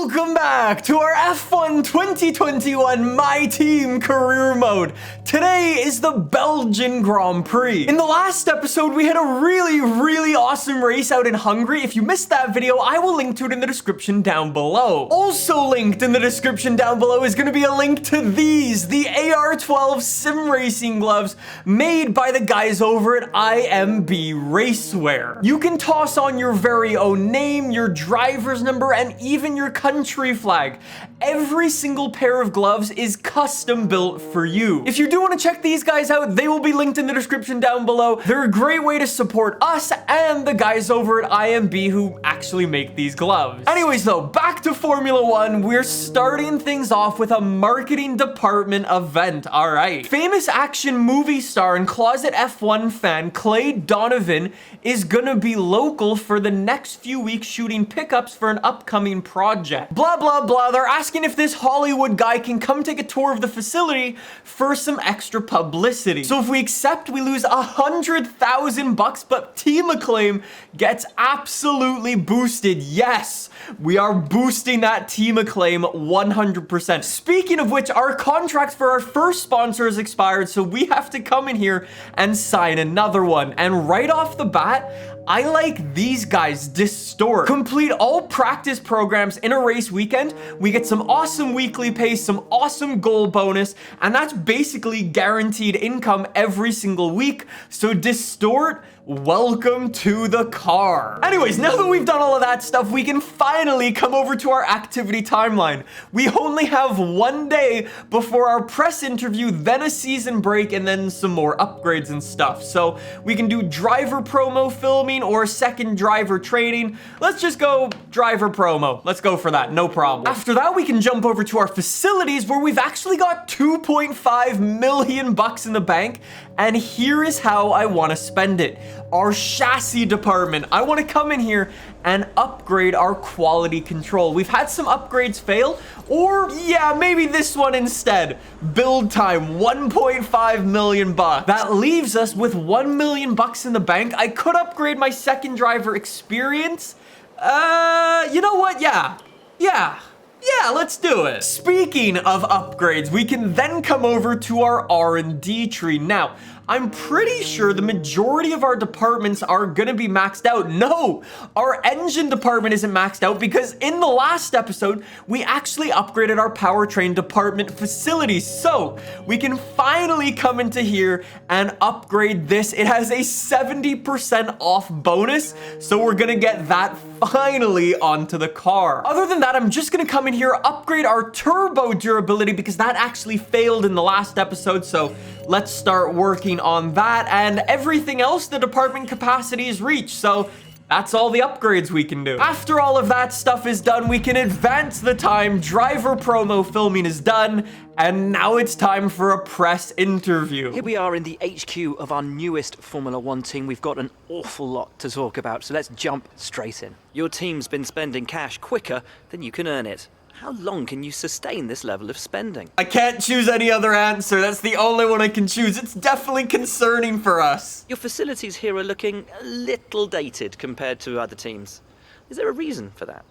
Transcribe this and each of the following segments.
Welcome back to our F1 2021 My Team Career Mode. Today is the Belgian Grand Prix. In the last episode, we had a really awesome race out in Hungary. If you missed that video, I will link to it in the description down below. Also linked in the description down below is going to be a link to these, the AR12 sim racing gloves made by the guys over at IMB Racewear. You can toss on your very own name, your driver's number, and even your country flag. Every single pair of gloves is custom built for you. If you do want to check these guys out, they will be linked in the description down below. They're a great way to support us and the guys over at IMB who actually make these gloves. Anyways though, back to Formula One. We're starting things off with a marketing department event. All right. Famous action movie star and closet F1 fan Clay Donovan is gonna be local for the next few weeks shooting pickups for an upcoming project. Blah, blah, blah. They're asking if this Hollywood guy can come take a tour of the facility for some extra publicity. So if we accept, we lose $100,000, but Team Acclaim gets absolutely boosted. Yes, we are boosting that Team Acclaim 100%. Speaking of which, our contract for our first sponsor has expired, so we have to come in here and sign another one. And right off the bat, I like these guys, Distort. Complete all practice programs in a race weekend. We get some awesome weekly pay, some awesome goal bonus, and that's basically guaranteed income every single week. So Distort, welcome to the car. Anyways, now that we've done all of that stuff, we can finally come over to our activity timeline. We only have one day before our press interview, then a season break, and then some more upgrades and stuff. So we can do driver promo filming or second driver training. Let's just go driver promo. Let's go for that, no problem. After that, we can jump over to our facilities where we've actually got 2.5 million bucks in the bank. And here is how I want to spend it. Our chassis department. I want to come in here and upgrade our quality control. We've had some upgrades fail, or yeah, maybe this one instead. Build time, 1.5 million bucks. That leaves us with 1 million bucks in the bank. I could upgrade my second driver experience. You know what? Yeah, let's do it. Speaking of upgrades, we can then come over to our R&D tree. Now, I'm pretty sure the majority of our departments are gonna be maxed out. No, our engine department isn't maxed out because in the last episode, we actually upgraded our powertrain department facilities. So we can finally come into here and upgrade this. It has a 70% off bonus. So we're gonna get that finally onto the car. Other than that, I'm just gonna come in here, upgrade our turbo durability because that actually failed in the last episode. So let's start working on that, and everything else the department capacity is reached. So that's all the upgrades we can do. After all of that stuff is done, we can advance the time. Driver promo filming is done, and now it's time for a press interview. Here we are in the HQ of our newest Formula One team. We've got an awful lot to talk about, so let's jump straight in. Your team's been spending cash quicker than you can earn it. How long can you sustain this level of spending? I can't choose any other answer. That's the only one I can choose. It's definitely concerning for us. Your facilities here are looking a little dated compared to other teams. Is there a reason for that?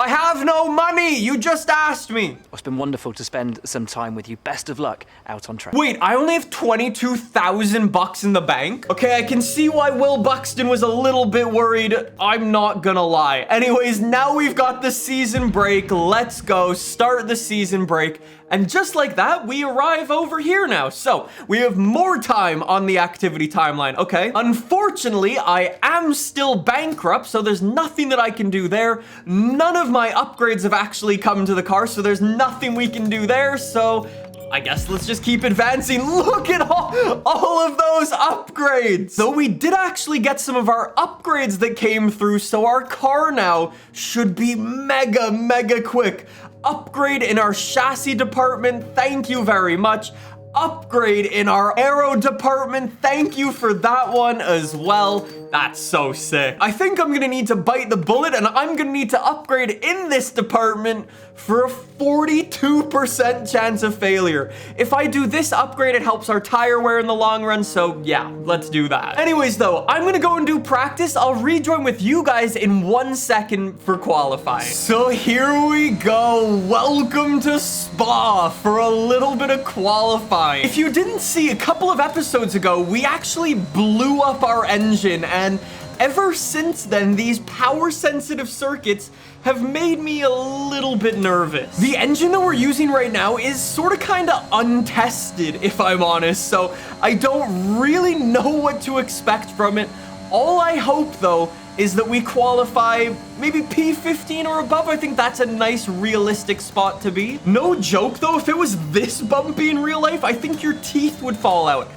I have no money. You just asked me. Well, it's been wonderful to spend some time with you. Best of luck out on track. Wait, I only have 22,000 bucks in the bank? Okay, I can see why Will Buxton was a little bit worried. I'm not gonna lie. Anyways, now we've got the season break. Let's go start the season break. And just like that, we arrive over here now. So we have more time on the activity timeline. Okay. Unfortunately, I am still bankrupt, so there's nothing that I can do there. None of my upgrades have actually come to the car, so there's nothing we can do there. So I guess let's just keep advancing. Look at all of those upgrades. So we did actually get some of our upgrades that came through, so our car now should be mega quick. Upgrade in our chassis department, thank you very much. Upgrade in our aero department, thank you for that one as well. That's so sick. I think I'm gonna need to bite the bullet and I'm gonna need to upgrade in this department for a 42% chance of failure. If I do this upgrade, it helps our tire wear in the long run, so yeah, let's do that. Anyways though, I'm gonna go and do practice. I'll rejoin with you guys in 1 second for qualifying. So here we go. Welcome to Spa for a little bit of qualifying. If you didn't see, a couple of episodes ago, we actually blew up our engine, and ever since then, these power-sensitive circuits have made me a little bit nervous. The engine that we're using right now is sort of kind of untested, if I'm honest, so I don't really know what to expect from it. All I hope, though, is that we qualify maybe P15 or above. I think that's a nice, realistic spot to be. No joke, though, if it was this bumpy in real life, I think your teeth would fall out.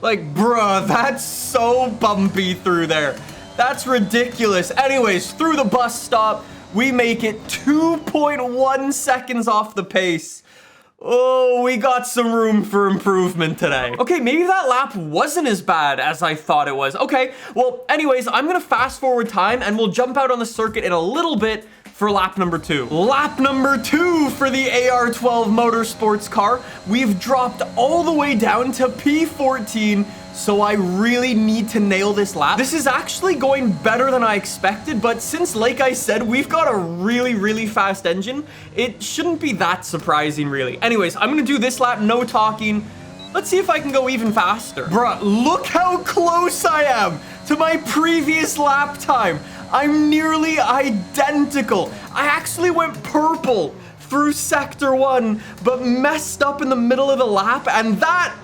Like, bruh, that's so bumpy through there. That's ridiculous. Anyways, through the bus stop, we make it 2.1 seconds off the pace. Oh, we got some room for improvement today. Okay, maybe that lap wasn't as bad as I thought it was. Okay, well, anyways, I'm gonna fast forward time and we'll jump out on the circuit in a little bit for lap number 2. Lap number 2 for the AR12 Motorsports car. We've dropped all the way down to P14, so I really need to nail this lap. This is actually going better than I expected, but since, like I said, we've got a really, really fast engine, it shouldn't be that surprising, really. Anyways, I'm gonna do this lap, no talking. Let's see if I can go even faster. Bruh, look how close I am to my previous lap time. I'm nearly identical. I actually went purple through sector 1, but messed up in the middle of the lap, and that...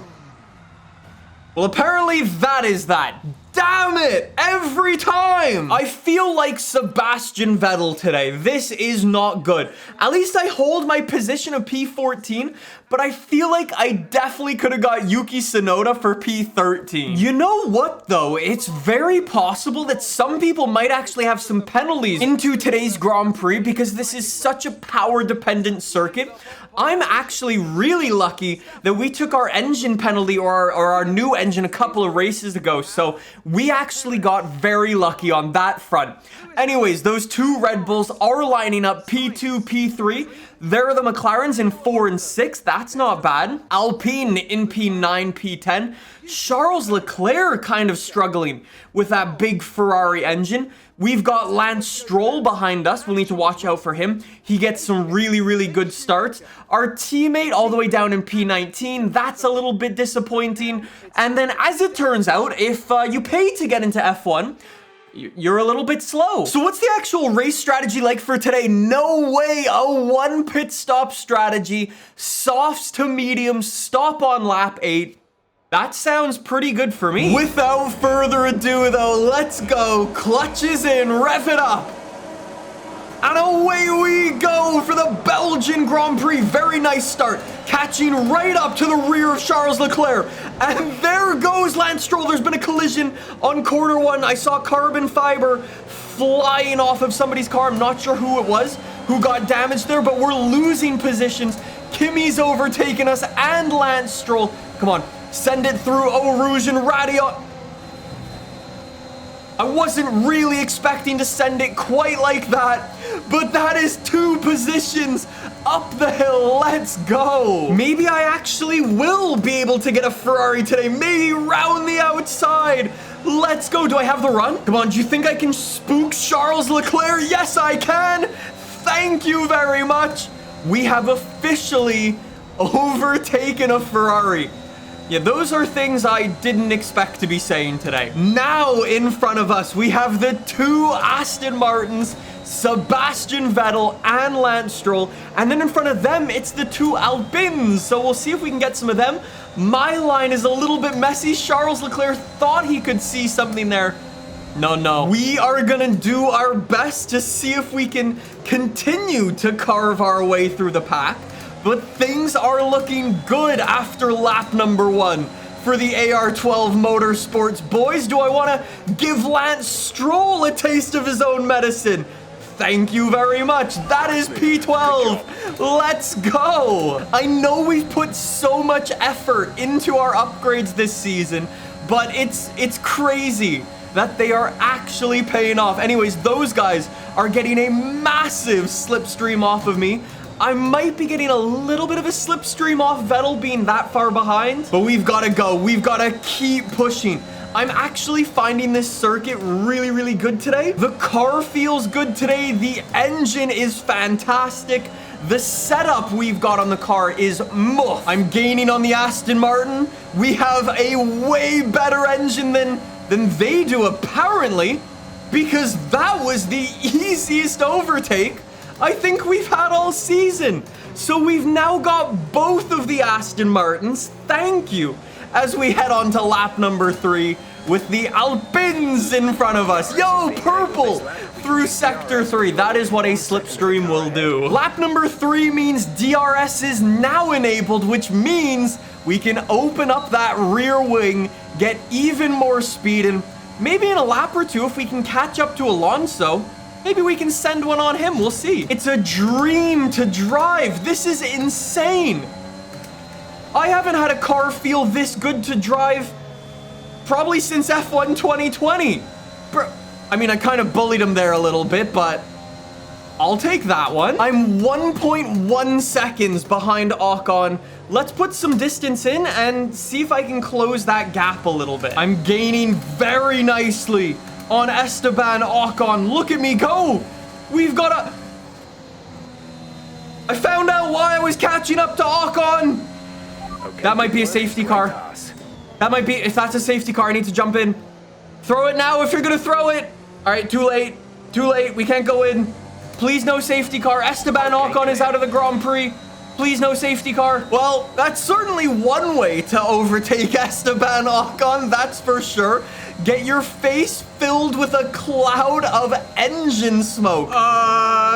well, apparently that is that. Damn it! Every time! I feel like Sebastian Vettel today. This is not good. At least I hold my position of P14, but I feel like I definitely could have got Yuki Tsunoda for P13. You know what, though? It's very possible that some people might actually have some penalties into today's Grand Prix because this is such a power-dependent circuit. I'm actually really lucky that we took our engine penalty or our new engine a couple of races ago, so we actually got very lucky on that front. Anyways, those two Red Bulls are lining up P2, P3. There are the McLarens in 4 and 6. That's not bad. Alpine in P9, P10. Charles Leclerc kind of struggling with that big Ferrari engine. We've got Lance Stroll behind us. We'll need to watch out for him. He gets some really, really good starts. Our teammate all the way down in P19. That's a little bit disappointing. And then as it turns out, if you pay to get into F1, you're a little bit slow. So what's the actual race strategy like for today? No way, a 1 pit stop strategy. Softs to mediums, stop on lap 8. That sounds pretty good for me. Without further ado though, let's go. Clutches in, rev it up. And away we go for the Belgian Grand Prix. Very nice start. Catching right up to the rear of Charles Leclerc. And there goes Lance Stroll. There's been a collision on corner 1. I saw carbon fiber flying off of somebody's car. I'm not sure who it was who got damaged there, but we're losing positions. Kimi's overtaking us and Lance Stroll. Come on. Send it through Eau Rouge and Radio. I wasn't really expecting to send it quite like that, but that is 2 positions up the hill. Let's go. Maybe I actually will be able to get a Ferrari today. Maybe round the outside. Let's go. Do I have the run? Come on, do you think I can spook Charles Leclerc? Yes, I can. Thank you very much. We have officially overtaken a Ferrari. Yeah, those are things I didn't expect to be saying today. Now in front of us, we have the 2 Aston Martins, Sebastian Vettel and Lance Stroll. And then in front of them, it's the 2 Alpines. So we'll see if we can get some of them. My line is a little bit messy. Charles Leclerc thought he could see something there. No. We are gonna do our best to see if we can continue to carve our way through the pack. But things are looking good after lap number 1 for the AR12 Motorsports. Boys, do I want to give Lance Stroll a taste of his own medicine? Thank you very much. That is P12. Let's go. I know we've put so much effort into our upgrades this season, but it's crazy that they are actually paying off. Anyways, those guys are getting a massive slipstream off of me. I might be getting a little bit of a slipstream off Vettel being that far behind, but we've got to go. We've got to keep pushing. I'm actually finding this circuit really, really good today. The car feels good today. The engine is fantastic. The setup we've got on the car is muff. I'm gaining on the Aston Martin. We have a way better engine than they do, apparently, because that was the easiest overtake I think we've had all season. So we've now got both of the Aston Martins. Thank you. As we head on to lap number 3 with the Alpines in front of us. Yo, purple through sector 3. That is what a slipstream will do. Lap number 3 means DRS is now enabled, which means we can open up that rear wing, get even more speed, and maybe in a lap or two, if we can catch up to Alonso, maybe we can send one on him. We'll see. It's a dream to drive. This is insane. I haven't had a car feel this good to drive probably since F1 2020. I mean, I kind of bullied him there a little bit, but I'll take that one. I'm 1.1 seconds behind Ocon. Let's put some distance in and see if I can close that gap a little bit. I'm gaining very nicely on Esteban Ocon. Look at me go. We've got a... I found out why I was catching up to Ocon. Okay, that might be a safety car. That might be... If that's a safety car, I need to jump in. Throw it now if you're going to throw it. All right, too late. Too late. We can't go in. Please no safety car. Esteban Ocon is out of the Grand Prix. Please no safety car. Well, that's certainly one way to overtake Esteban Ocon, that's for sure. Get your face filled with a cloud of engine smoke.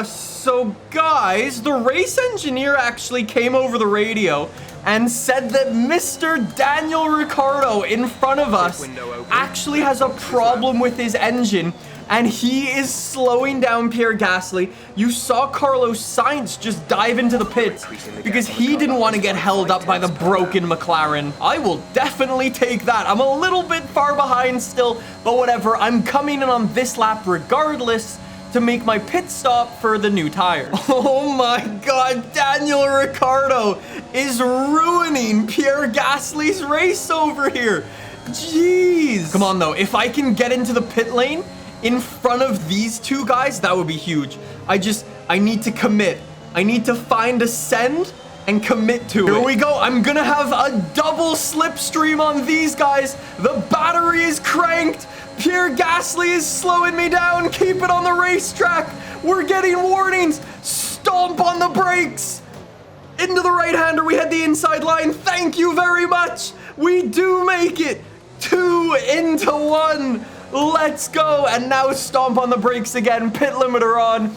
So guys, the race engineer actually came over the radio and said that Mr. Daniel Ricciardo in front of us actually has a problem with his engine, and he is slowing down Pierre Gasly. You saw Carlos Sainz just dive into the pits because he didn't want to get held up by the broken McLaren. I will definitely take that. I'm a little bit far behind still, but whatever. I'm coming in on this lap regardless to make my pit stop for the new tires. Oh my God, Daniel Ricciardo is ruining Pierre Gasly's race over here. Jeez. Come on though, if I can get into the pit lane in front of these two guys, that would be huge. I need to commit. I need to find a send and commit to it. Here we go. I'm gonna have a double slipstream on these guys. The battery is cranked. Pierre Gasly is slowing me down. Keep it on the racetrack. We're getting warnings. Stomp on the brakes. Into the right-hander. We had the inside line. Thank you very much. We do make it. 2 into 1. Let's go. And now stomp on the brakes again. Pit limiter on.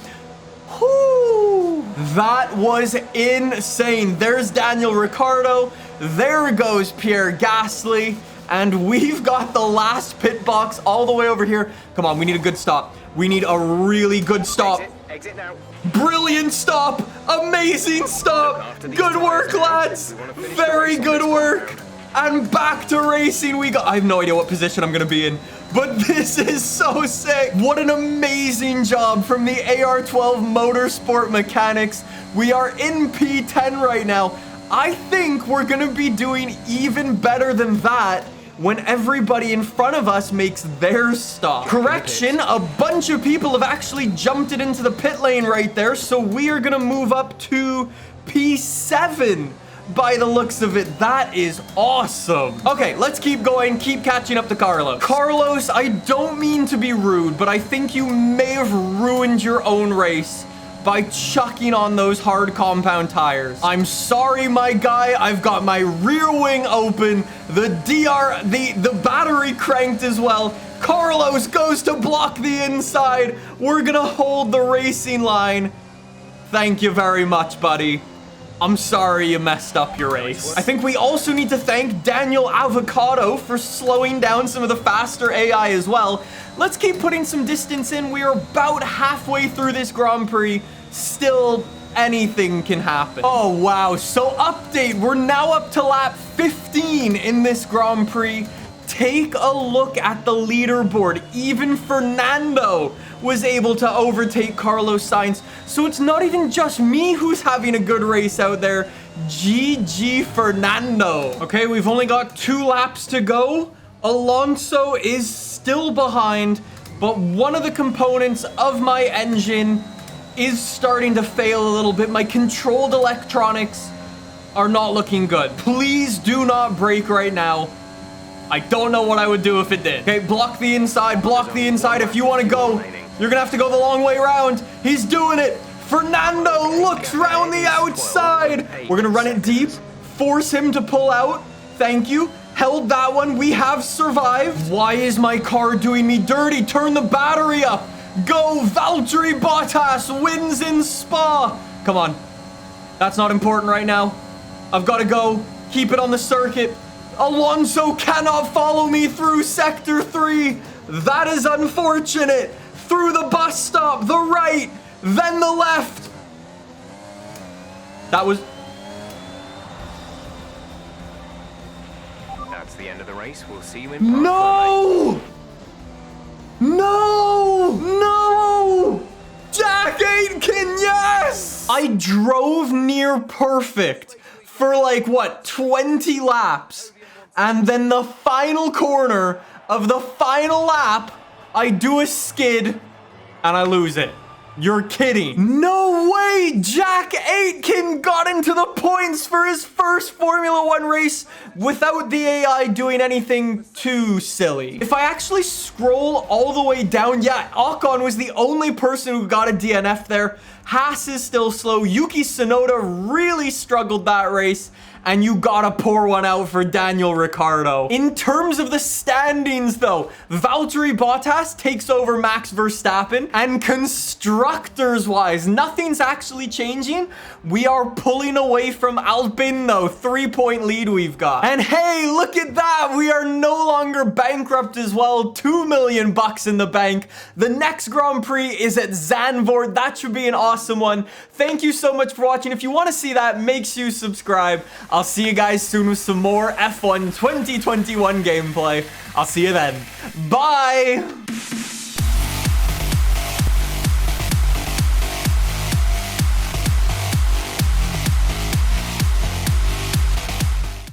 Whoo. That was insane. There's Daniel Ricciardo. There goes Pierre Gasly. And we've got the last pit box all the way over here. Come on, we need a good stop. We need a really good stop. Exit now. Brilliant stop. Amazing stop. Good work, lads. Very good work. And back to racing we go. I have no idea what position I'm going to be in, but this is so sick. What an amazing job from the AR12 Motorsport Mechanics. We are in P10 right now. I think we're going to be doing even better than that when everybody in front of us makes their stop. Correction, a bunch of people have actually jumped it into the pit lane right there, so we are gonna move up to P7 by the looks of it. That is awesome. Okay, let's keep going, keep catching up to Carlos. Carlos, I don't mean to be rude, but I think you may have ruined your own race by chucking on those hard compound tires. I'm sorry, my guy. I've got my rear wing open. The battery cranked as well. Carlos goes to block the inside. We're gonna hold the racing line. Thank you very much, buddy. I'm sorry you messed up your race. I think we also need to thank Daniel Avocado for slowing down some of the faster AI as well. Let's keep putting some distance in. We are about halfway through this Grand Prix. Still, anything can happen. Oh, wow. So update, we're now up to lap 15 in this Grand Prix. take a look at the leaderboard. Even Fernando was able to overtake Carlos Sainz. So it's not even just me who's having a good race out there. GG Fernando. Okay, we've only got 2 laps to go. Alonso is still behind, but one of the components of my engine is starting to fail a little bit. My controlled electronics are not looking good. Please do not brake right now. I don't know what I would do if it did. Okay, block the inside, block the inside. If you want to go, you're gonna have to go the long way around. He's doing it. Fernando looks round the outside. We're gonna run it deep, force him to pull out. Thank you. Held that one. We have survived. Why is my car doing me dirty? Turn the battery up. Go. Valtteri Bottas wins in Spa. Come on. That's not important right now. I've got to go. Keep it on the circuit. Alonso cannot follow me through Sector 3. That is unfortunate. Through the bus stop, the right, then the left. That was... That's the end of the race. We'll see you in No! No! No! Jack Aitken, yes! I drove near perfect for like, what, 20 laps. And then the final corner of the final lap, I do a skid and I lose it. You're kidding. No way! Jack Aitken got into the points for his first Formula 1 race without the AI doing anything too silly. If I actually scroll all the way down, yeah, Ocon was the only person who got a DNF there. Haas is still slow. Yuki Tsunoda really struggled that race. And you gotta pour one out for Daniel Ricciardo. In terms of the standings, though, Valtteri Bottas takes over Max Verstappen. And constructors-wise, nothing's actually changing. We are pulling away from Alpine, though. 3-point lead we've got. And hey, look at that. We are no longer bankrupt as well. $2 million in the bank. The next Grand Prix is at Zandvoort. That should be an awesome one. Thank you so much for watching. If you want to see that, make sure you subscribe. I'll see you guys soon with some more F1 2021 gameplay. I'll see you then. Bye!